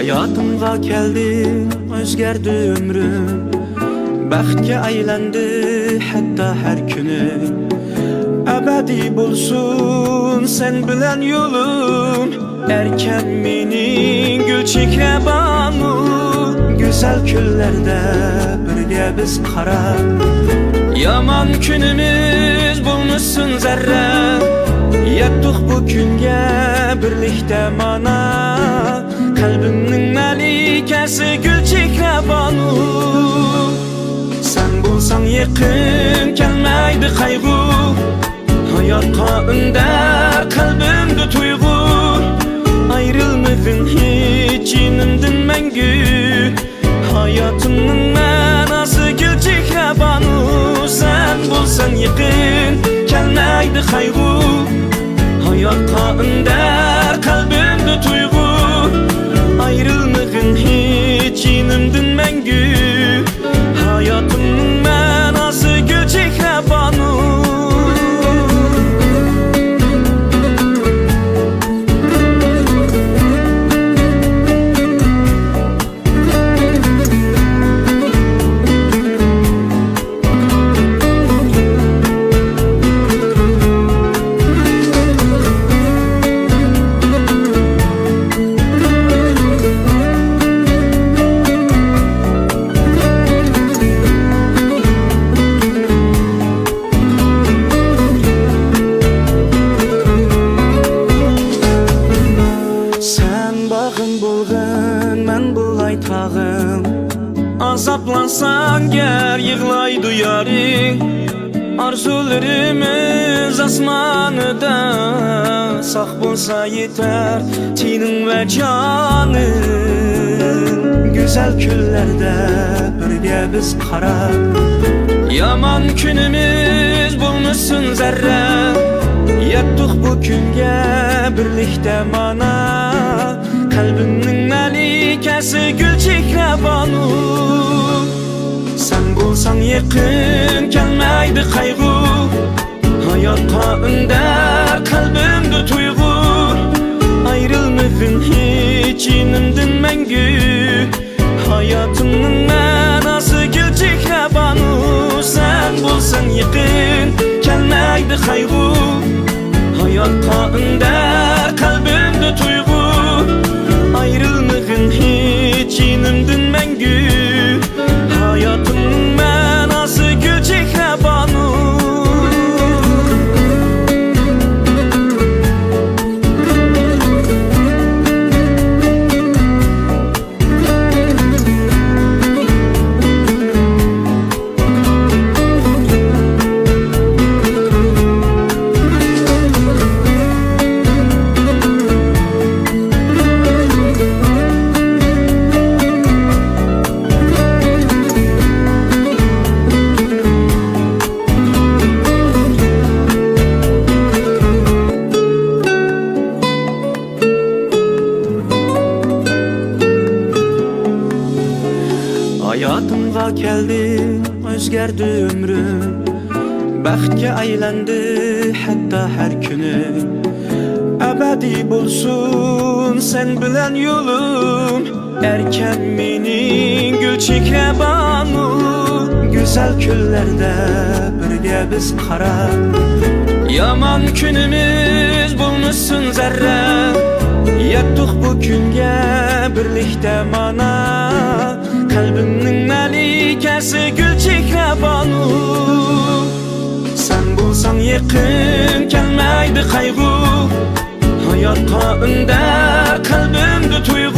Hayatımga geldin, özgerdi ömrüm. Baxtga aylendi hatta her günü. Ebedi bulsun sen bilen yolum. Erken menin gül çikrabanu. Güzel küllerde birge biz kara. Yaman günümüz bulmuşsun zerre. Yettik bu günge birlikte mana. Kalbimnin melikesi gül çikrabanu. Sen bulsan yakın gelmeydi kaygı. Hayatqa ünder kalbimde tuygu. Ayrılmadın hiç inimdin mengü. Hayatımın menası gül çikrabanu. Sen bulsan yakın gelmeydi kaygı. Hayatqa ünder kalbimde tuygu. Ayrılmadın hiç inimdin mengü. Hayatımın menası gül çikrabanu. Azaplansan gel yığlay duyarın. Arzularımız asmanıda. Sağ bulsa yeter tinin ve canın. Güzel küllerde birge biz kara. Yaman günümüz bulmuşsun zerre. Yettik bu günge birlikte mana. Kalbimnin melikesi gül çikrabanu. Sen bulsan yakın gelmeydi kaygı. Hayatqa ünder kalbimde tuygu. Ayrılmadın hiç inimdin mengü. Hayatımın menası gül çikrabanu. Sen bulsan yakın gelmeydi kaygı. Hayatqa ünder kalbimde tuygu. Ayrılmadın hiç inimdin mengü. Hayatımın menası gül çikrabanu. Hayatımga geldin, özgerdi ömrüm. Baxtga aylendi hatta her günü. Ebedi bulsun sen bilen yolum. Erken menin gül çikrabanu. Güzel küllerde birge biz kara. Yaman günümüz bulmuşsun zerre. Yettik bu günge birlikte mana. Kalbimnin melikesi gül çikrabanu. Sen bulsan yakın gelmeydi kaygı. Hayatqa ünder kalbimde tuygu.